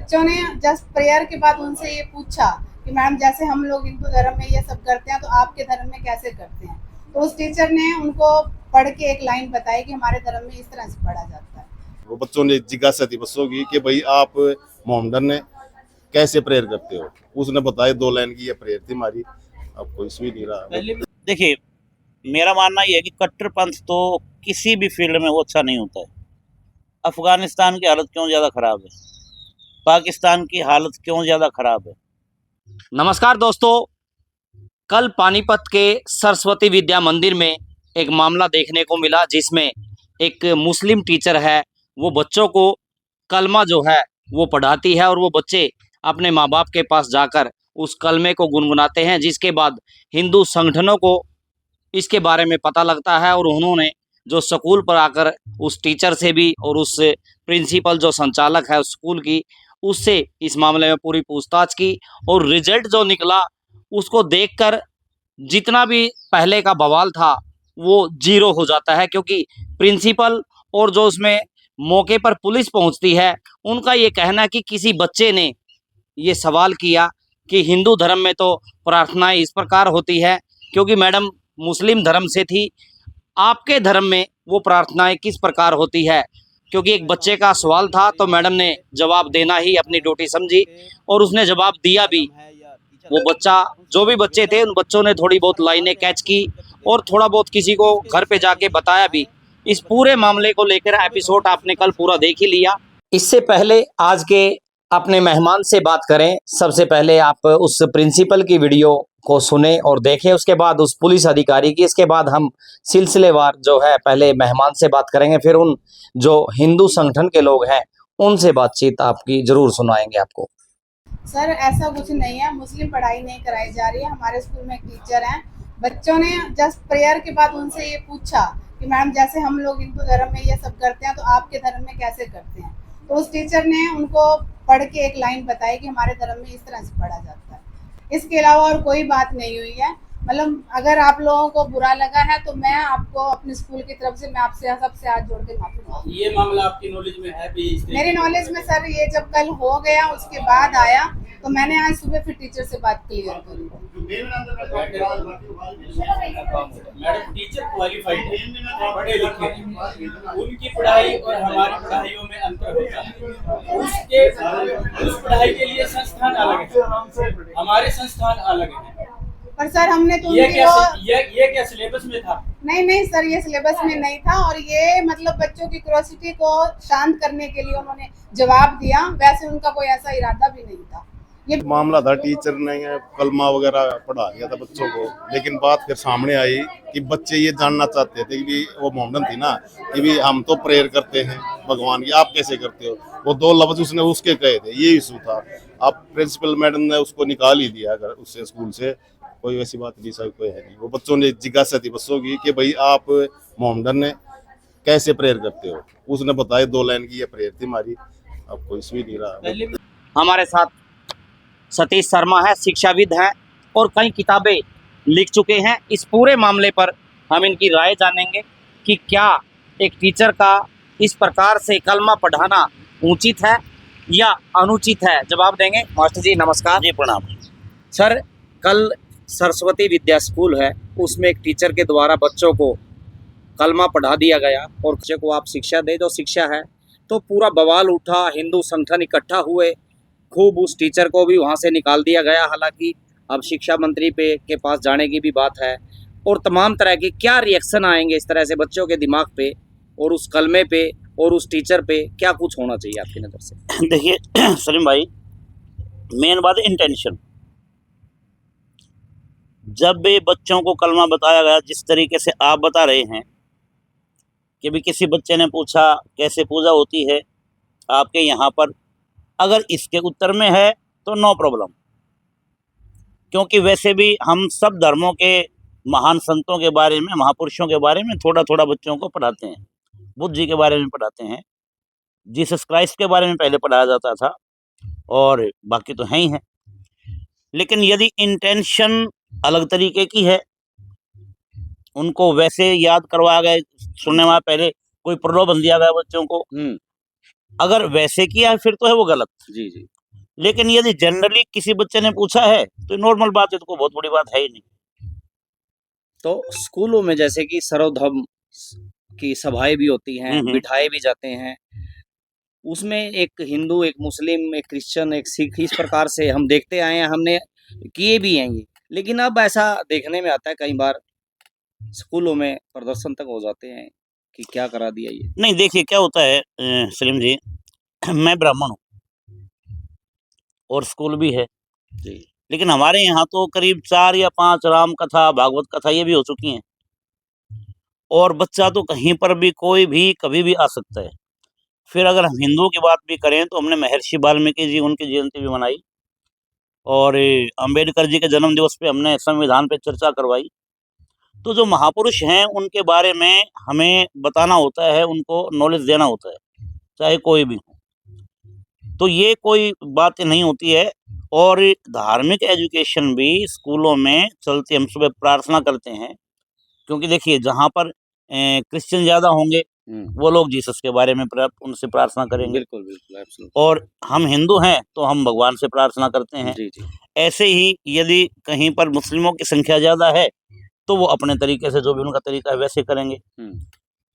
बच्चों ने just prayer के बाद उनसे ये पूछा कि मैम जैसे हम लोग हिंदू धर्म में ये सब करते हैं तो आपके धर्म में कैसे करते हैं। तो उस टीचर ने उनको पढ़ के एक लाइन बताई कि हमारे धर्म में इस तरह से पढ़ा जाता है। वो बच्चों ने जिज्ञासा थी बच्चों की कि भाई आप मोहम्मदन ने कैसे प्रेयर करते हो। उसने बताया 2 लाइन की ये प्रेयर थी हमारी। अब कोई सुई नहीं रहा। देखिए, मेरा मानना यह है कि कट्टरपंथ तो किसी भी फील्ड में वो अच्छा नहीं होता है। अफगानिस्तान की हालत क्यों ज़्यादा खराब है, पाकिस्तान की हालत क्यों ज़्यादा खराब है। नमस्कार दोस्तों, कल पानीपत के सरस्वती विद्या मंदिर में एक मामला देखने को मिला जिसमें एक मुस्लिम टीचर है, वो बच्चों को कलमा जो है वो पढ़ाती है और वो बच्चे अपने माँ बाप के पास जाकर उस कलमे को गुनगुनाते हैं, जिसके बाद हिंदू संगठनों को इसके बारे में पता लगता है और उन्होंने जो स्कूल पर आकर उस टीचर से भी और उस प्रिंसिपल जो संचालक है उस स्कूल की, उससे इस मामले में पूरी पूछताछ की और रिजल्ट जो निकला उसको देखकर जितना भी पहले का बवाल था वो जीरो हो जाता है, क्योंकि प्रिंसिपल और जो उसमें मौके पर पुलिस पहुंचती है उनका ये कहना है कि किसी बच्चे ने ये सवाल किया कि हिंदू धर्म में तो प्रार्थनाएं इस प्रकार होती है, क्योंकि मैडम मुस्लिम धर्म से थी, आपके धर्म में वो प्रार्थनाएं किस प्रकार होती है। क्योंकि एक बच्चे का सवाल था तो मैडम ने जवाब देना ही अपनी ड्यूटी समझी और उसने जवाब दिया भी। वो बच्चा, जो भी बच्चे थे उन बच्चों ने थोड़ी बहुत लाइनें कैच की और थोड़ा बहुत किसी को घर पे जाके बताया भी। इस पूरे मामले को लेकर एपिसोड आपने कल पूरा देख ही लिया। इससे पहले आज के अपने मेहमान से बात करें, सबसे पहले आप उस प्रिंसिपल की वीडियो को सुने और देखें, उसके बाद उस पुलिस अधिकारी की, इसके बाद हम सिलसिलेवार जो है पहले मेहमान से बात करेंगे, फिर उन जो हिंदू संगठन के लोग हैं उनसे बातचीत आपकी जरूर सुनाएंगे आपको। सर ऐसा कुछ नहीं है, मुस्लिम पढ़ाई नहीं कराई जा रही है। हमारे स्कूल में एक टीचर हैं, बच्चों ने जस्ट प्रेयर के बाद उनसे ये पूछा कि मैम जैसे हम लोग हिंदू धर्म में ये सब करते हैं तो आपके धर्म में कैसे करते हैं। तो उस टीचर ने उनको पढ़ के एक लाइन बताई कि हमारे धर्म में इस तरह से पढ़ा जाता है। इसके अलावा और कोई बात नहीं हुई है। मतलब अगर आप लोगों को बुरा लगा है तो मैं आपको अपने स्कूल की तरफ से मैं आपसे सबसे हाथ जोड़ के माफी मांगती हूं। ये मामला आपकी नॉलेज में है भी? मेरे नॉलेज में सर ये जब कल हो गया उसके बाद आया तो मैंने आज सुबह फिर टीचर से बात क्लियर करी। मैडम टीचर क्वालिफाइड है, पढ़े लिखे हैं, उनकी पढ़ाई और हमारी पढ़ाइयों में अंतर होता है। उस पढ़ाई के लिए संस्थान अलग है, हमारे संस्थान अलग है। पर सर हमने तो ये क्या सिलेबस में था? नहीं सर, ये सिलेबस में नहीं था और ये मतलब बच्चों की क्यूरियोसिटी को शांत करने के लिए उन्होंने जवाब दिया, वैसे उनका कोई ऐसा इरादा भी नहीं था। ये मामला था टीचर ने कलमा वगैरह पढ़ा दिया था बच्चों को, लेकिन बात फिर सामने आई कि बच्चे ये जानना चाहते थे कि वो मोहम्मदन थी ना कि भी हम तो प्रेयर करते हैं भगवान की, आप कैसे करते हो। वो 2 लफ्ज उसने उसके कहे थे, ये इशू था। अब प्रिंसिपल मैडम ने उसको निकाल ही दिया अगर उससे स्कूल से, कोई वैसी बात नहीं, सब कोई है नहीं। वो बच्चों ने जिज्ञासा थी बच्चों की कि भाई आप मोहम्मदन ने कैसे प्रेयर करते हो। उसने बताया 2 लाइन की ये प्रेयर थी हमारी। अब कोई सुई नहीं रहा। हमारे साथ सतीश शर्मा है, शिक्षाविद हैं और कई किताबें लिख चुके हैं। इस पूरे मामले पर हम इनकी राय जानेंगे कि क्या एक टीचर का इस प्रकार से कलमा पढ़ाना उचित है या अनुचित है, जवाब देंगे। मास्टर जी नमस्कार। जी प्रणाम। सर, कल सरस्वती विद्या स्कूल है, उसमें एक टीचर के द्वारा बच्चों को कलमा पढ़ा दिया गया और बच्चों को आप शिक्षा दे, जो शिक्षा है, तो पूरा बवाल उठा, हिंदू संगठन इकट्ठा हुए, खूब उस टीचर को भी वहाँ से निकाल दिया गया। हालांकि अब शिक्षा मंत्री के पास जाने की भी बात है और तमाम तरह के क्या रिएक्शन आएंगे इस तरह से बच्चों के दिमाग पे और उस कलमे पे और उस टीचर पे, क्या कुछ होना चाहिए आपकी नज़र से? देखिए सलीम भाई, मेन बात है इंटेंशन। जब भी बच्चों को कलमा बताया गया जिस तरीके से आप बता रहे हैं कि भी किसी बच्चे ने पूछा कैसे पूजा होती है आपके यहाँ पर, अगर इसके उत्तर में है तो नो प्रॉब्लम, क्योंकि वैसे भी हम सब धर्मों के महान संतों के बारे में, महापुरुषों के बारे में थोड़ा थोड़ा बच्चों को पढ़ाते हैं। बुद्ध जी के बारे में पढ़ाते हैं, जीसस क्राइस्ट के बारे में पहले पढ़ाया जाता था और बाकी तो है ही है। लेकिन यदि इंटेंशन अलग तरीके की है, उनको वैसे याद करवाया गया, सुनने में पहले कोई प्रलोभन दिया गया बच्चों को, अगर वैसे किया फिर तो है वो गलत। जी जी। लेकिन यदि जनरली किसी बच्चे ने पूछा है तो नॉर्मल बात है, तो कोई बहुत बड़ी बात है ही नहीं। तो स्कूलों में जैसे कि सर्वधर्म की सभाएं भी होती हैं, बिठाए भी जाते हैं, उसमें एक हिंदू, एक मुस्लिम, एक क्रिश्चियन, एक सिख, इस प्रकार से हम देखते आए हैं, हमने किए भी हैं ये। लेकिन अब ऐसा देखने में आता है कई बार स्कूलों में प्रदर्शन तक हो जाते हैं कि क्या करा दिया ये। नहीं, देखिए क्या होता है सलीम जी, मैं ब्राह्मण हूँ और स्कूल भी है जी। लेकिन हमारे यहाँ तो करीब 4 या 5 राम कथा, भागवत कथा ये भी हो चुकी हैं, और बच्चा तो कहीं पर भी कोई भी कभी भी आ सकता है। फिर अगर हम हिंदुओं की बात भी करें तो हमने महर्षि वाल्मीकि जी, उनकी जयंती भी मनाई, और अंबेडकर जी के जन्म दिवस पे हमने संविधान पे चर्चा करवाई। तो जो महापुरुष हैं उनके बारे में हमें बताना होता है, उनको नॉलेज देना होता है, चाहे कोई भी हो। तो ये कोई बात नहीं होती है। और धार्मिक एजुकेशन भी स्कूलों में चलती है। हम सुबह प्रार्थना करते हैं, क्योंकि देखिए जहाँ पर क्रिश्चियन ज़्यादा होंगे वो लोग जीसस के बारे में उनसे प्रार्थना करेंगे, बिल्कुल बिल्कुल, एब्सोल्युटली। और हम हिंदू हैं तो हम भगवान से प्रार्थना करते हैं। जी जी। ऐसे ही यदि कहीं पर मुस्लिमों की संख्या ज़्यादा है तो वो अपने तरीके से, जो भी उनका तरीका है, वैसे करेंगे।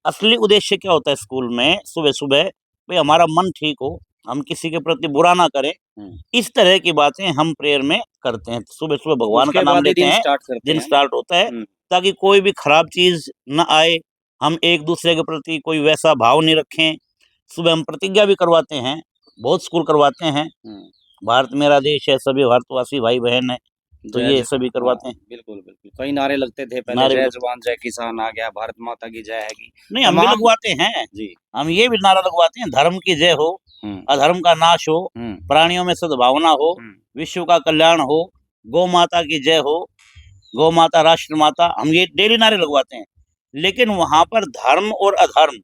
असली उद्देश्य क्या होता है स्कूल में? सुबह सुबह भाई हमारा मन ठीक हो, हम किसी के प्रति बुरा ना करें, इस तरह की बातें हम प्रेयर में करते हैं। सुबह सुबह भगवान उसके का नाम बाद ही लेते दिन हैं, स्टार्ट करते दिन हैं। स्टार्ट होता है, ताकि कोई भी खराब चीज न आए, हम एक दूसरे के प्रति कोई वैसा भाव नहीं रखें। सुबह हम प्रतिज्ञा भी करवाते हैं, बहुत स्कूल करवाते हैं, भारत मेरा देश है, सभी भारतवासी भाई बहन है, तो जय ये जय- सभी करवाते हैं। बिल्कुल बिल्कुल, कई नारे लगते थे पहले, नारे जय भी- जवान जय किसान आ गया, भारत माता की जय है की। नहीं, हम भी तमाम- लगवाते हैं, जी। हम ये भी नारा लगवाते हैं, धर्म की जय हो, अधर्म का नाश हो, प्राणियों में सद्भावना हो, विश्व का कल्याण हो, गौ माता की जय हो, गौ माता राष्ट्र माता, हम ये डेली नारे लगवाते हैं। लेकिन वहां पर धर्म और अधर्म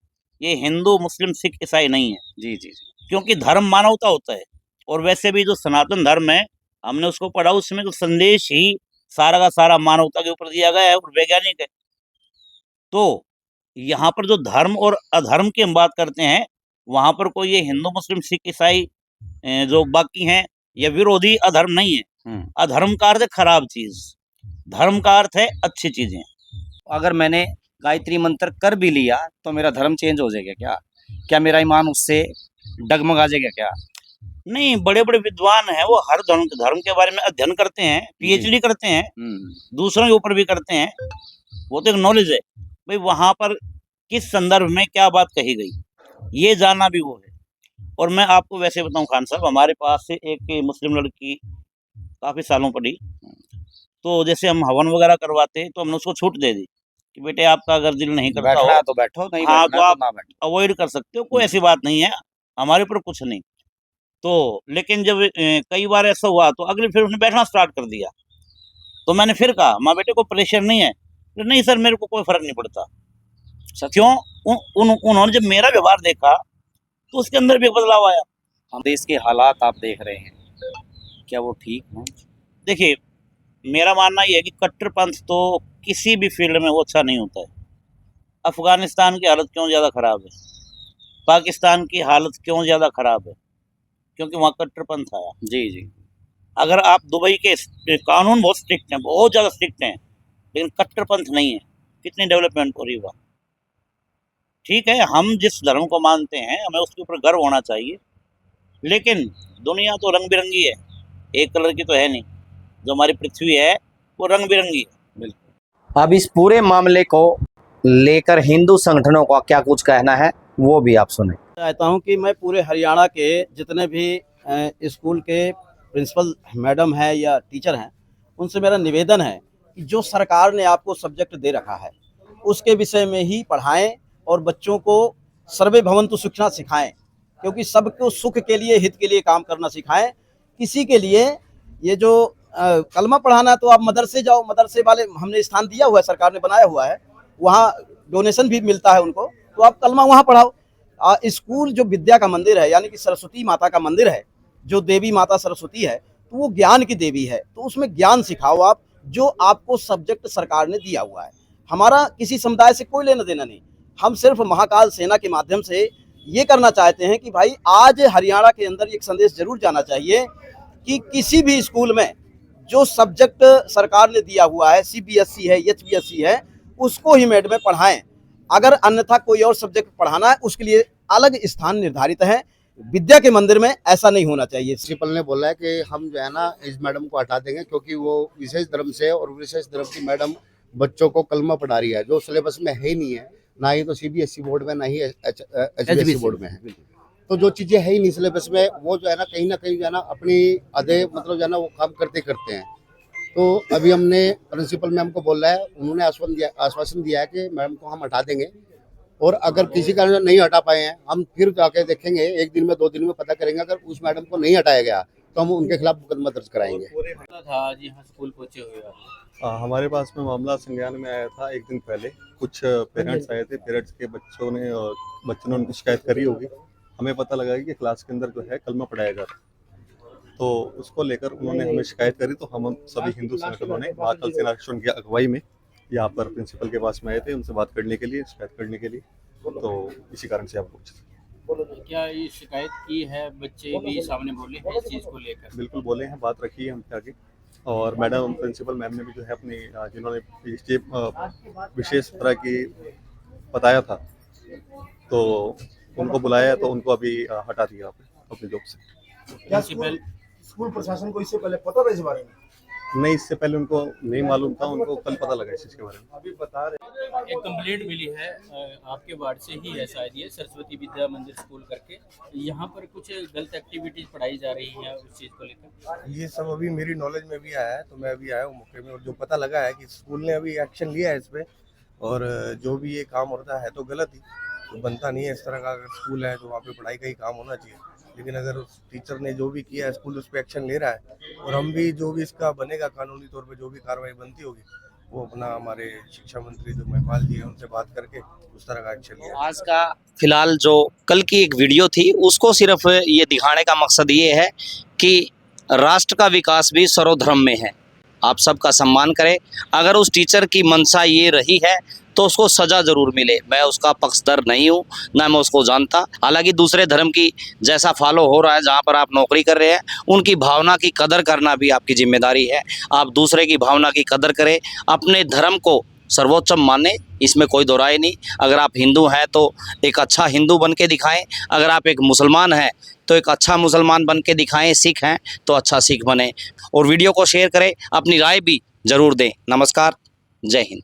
ये हिंदू मुस्लिम सिख ईसाई नहीं है। जी जी। क्योंकि धर्म मानवता होता है, और वैसे भी जो सनातन धर्म है हमने उसको पढ़ा, उसमें तो संदेश ही सारा का सारा मानवता के ऊपर दिया गया है और वैज्ञानिक है। तो यहाँ पर जो धर्म और अधर्म की हम बात करते हैं, वहां पर कोई ये हिंदू मुस्लिम सिख ईसाई जो बाकी हैं ये विरोधी अधर्म नहीं है। अधर्म का अर्थ है खराब चीज, धर्म का अर्थ है अच्छी चीजें। अगर मैंने गायत्री मंत्र कर भी लिया तो मेरा धर्म चेंज हो जाएगा क्या? क्या मेरा ईमान उससे डगमगा जाएगा क्या? नहीं, बड़े बड़े विद्वान हैं, वो हर धर्म के बारे में अध्ययन करते हैं, पीएचडी करते हैं, दूसरों के ऊपर भी करते हैं, वो तो एक नॉलेज है भाई, वहां पर किस संदर्भ में क्या बात कही गई ये जानना भी वो है। और मैं आपको वैसे बताऊं खान साहब, हमारे पास से एक मुस्लिम लड़की काफी सालों पढ़ी, तो जैसे हम हवन वगैरह करवाते तो हमने उसको छूट दे दी कि बेटे आपका अगर दिल नहीं करता बैठना हो है तो बैठो, नहीं हाँ बैठना तो है आप तो ना बैठो। अवॉइड कर सकते हो, कोई ऐसी बात नहीं है, हमारे ऊपर कुछ नहीं। तो लेकिन जब कई बार ऐसा हुआ तो अगले फिर उसने बैठना स्टार्ट कर दिया, तो मैंने फिर कहा माँ बेटे को प्रेशर नहीं है, तो नहीं सर मेरे को कोई फर्क नहीं पड़ता। क्यों? उन्होंने जब मेरा व्यवहार देखा तो उसके अंदर भी एक बदलाव आया। हम देश के हालात आप देख रहे हैं, क्या वो ठीक है? देखिए मेरा मानना ये है कि कट्टरपंथ तो किसी भी फील्ड में वो अच्छा नहीं होता है। अफगानिस्तान की हालत क्यों ज़्यादा खराब है, पाकिस्तान की हालत क्यों ज़्यादा खराब है? क्योंकि वहाँ कट्टरपंथ आया। जी जी। अगर आप दुबई के कानून बहुत स्ट्रिक्ट हैं, बहुत ज़्यादा स्ट्रिक्ट हैं, लेकिन कट्टरपंथ नहीं है, कितनी डेवलपमेंट हो रही है वहाँ। ठीक है, हम जिस धर्म को मानते हैं हमें उसके ऊपर गर्व होना चाहिए, लेकिन दुनिया तो रंग बिरंगी है, एक कलर की तो है नहीं। जो हमारी पृथ्वी है वो रंग बिरंगी है। बिल्कुल। अब इस पूरे मामले को लेकर हिंदू संगठनों का क्या कुछ कहना है वो भी आप सुने। चाहता हूं कि मैं पूरे हरियाणा के जितने भी स्कूल के प्रिंसिपल मैडम है या टीचर हैं, उनसे मेरा निवेदन है कि जो सरकार ने आपको सब्जेक्ट दे रखा है उसके विषय में ही पढ़ाएं और बच्चों को सर्वे भवन्तु सुखिनः सिखाएं, क्योंकि सबको सुख के लिए, हित के लिए काम करना सिखाएं। किसी के लिए ये जो कलमा पढ़ाना, तो आप मदरसे जाओ, मदरसे वाले हमने स्थान दिया हुआ है, सरकार ने बनाया हुआ है, वहाँ डोनेशन भी मिलता है उनको, तो आप कलमा वहाँ पढ़ाओ। स्कूल जो विद्या का मंदिर है, यानी कि सरस्वती माता का मंदिर है, जो देवी माता सरस्वती है तो वो ज्ञान की देवी है, तो उसमें ज्ञान सिखाओ आप, जो आपको सब्जेक्ट सरकार ने दिया हुआ है। हमारा किसी समुदाय से कोई लेना देना नहीं, हम सिर्फ महाकाल सेना के माध्यम से ये करना चाहते हैं कि भाई आज हरियाणा के अंदर एक संदेश जरूर जाना चाहिए कि किसी भी स्कूल में जो सब्जेक्ट सरकार ने दिया हुआ है, CBSE है, HBSE है, उसको ही मैड में पढ़ाएं। अगर अन्यथा कोई और सब्जेक्ट पढ़ाना है उसके लिए अलग स्थान निर्धारित है। विद्या के मंदिर में ऐसा नहीं होना चाहिए। प्रिंसिपल ने बोला है कि हम जो है ना इस मैडम को हटा देंगे, क्योंकि वो विशेष धर्म से और विशेष धर्म की मैडम बच्चों को कलमा पढ़ा रही है, जो सिलेबस में है ही नहीं है, ना ही तो CBSE बोर्ड में, ना ही HBSE बोर्ड में है। तो जो चीजें है ही नहीं सिलेबस में, वो जो है ना कहीं जो है ना अपनी आधे मतलब जो है ना वो काम करते हैं। तो अभी हमने प्रिंसिपल मैम को बोला है, उन्होंने आश्वासन दिया है कि मैडम को हम हटा देंगे, और अगर किसी कारण नहीं हटा पाए हैं हम फिर जाके देखेंगे, 1 दिन में 2 दिन में पता करेंगे। अगर उस मैडम को नहीं हटाया गया तो हम उनके खिलाफ मुकदमा दर्ज कराएंगे। था आज यहाँ स्कूल पहुँचे हुए आप? हमारे पास में मामला संज्ञान में आया था 1 दिन पहले। कुछ पेरेंट्स आए थे, पेरेंट्स के बच्चों ने उनकी शिकायत करी होगी। हमें पता लगा कि क्लास के अंदर जो है कलमा पढ़ाया जा रहा है, तो उसको लेकर उन्होंने हमें शिकायत करी। तो हम सभी हिंदू संगठनों ने महाकाल सेना राष्ट्र की अगुवाई में यहाँ पर प्रिंसिपल के पास में आए थे, उनसे बात करने के लिए, शिकायत करने के लिए। तो इसी कारण से आप पूछे। क्या ये शिकायत की है? बच्चे भी सामने बोले हैं इस चीज़ को लेकर? बिल्कुल बोले हैं, बात रखी है हमसे आगे। और मैडम प्रिंसिपल मैम ने भी जो है अपनी जिन्होंने विशेष तरह की बताया था, तो उनको बुलाया, तो उनको अभी हटा दिया अपनी जॉब से। प्रिंसिपल स्कूल प्रशासन को इससे पहले पता था इस बारे में? नहीं, इससे पहले उनको नहीं मालूम था, उनको कल पता लगा इस चीज़ के बारे में। अभी बता रहे एक कंप्लेंट मिली है आपके वार्ड से ही है शायद, ये सरस्वती विद्या मंदिर स्कूल करके, यहाँ पर कुछ गलत एक्टिविटीज पढ़ाई जा रही हैं, उस चीज़ को लेकर ये सब अभी मेरी नॉलेज में भी आया है, तो मैं अभी आया हूँ मौके में, और जो पता लगा है कि स्कूल ने अभी एक्शन लिया है इस पे, और जो भी ये काम होता है तो गलत ही, तो बनता नहीं है इस तरह का। अगर स्कूल है तो वहाँ पे पढ़ाई का ही काम होना चाहिए, लेकिन अगर उस टीचर ने जो भी किया है स्कूल उस पर एक्शन ले रहा है, और हम भी जो भी इसका बनेगा कानूनी तौर पे जो भी कार्रवाई बनती होगी वो अपना हमारे शिक्षा मंत्री जो महिपाल जी हैं उनसे बात करके उस तरह का एक्शन लिया। आज का फिलहाल जो कल की एक वीडियो थी उसको सिर्फ ये दिखाने का मकसद ये है कि राष्ट्र का विकास भी सर्वधर्म में है, आप सबका सम्मान करें। अगर उस टीचर की मंशा ये रही है तो उसको सज़ा ज़रूर मिले। मैं उसका पक्षधर नहीं हूँ, ना मैं उसको जानता। हालांकि दूसरे धर्म की जैसा फॉलो हो रहा है, जहाँ पर आप नौकरी कर रहे हैं, उनकी भावना की कदर करना भी आपकी जिम्मेदारी है। आप दूसरे की भावना की कदर करें, अपने धर्म को सर्वोच्च माने, इसमें कोई दो राय नहीं। अगर आप हिंदू हैं तो एक अच्छा हिंदू बन के दिखाएँ, अगर आप एक मुसलमान हैं तो एक अच्छा मुसलमान बन के दिखाएँ, सिख हैं तो अच्छा सिख बने। और वीडियो को शेयर करें, अपनी राय भी ज़रूर दें। नमस्कार, जय हिंद।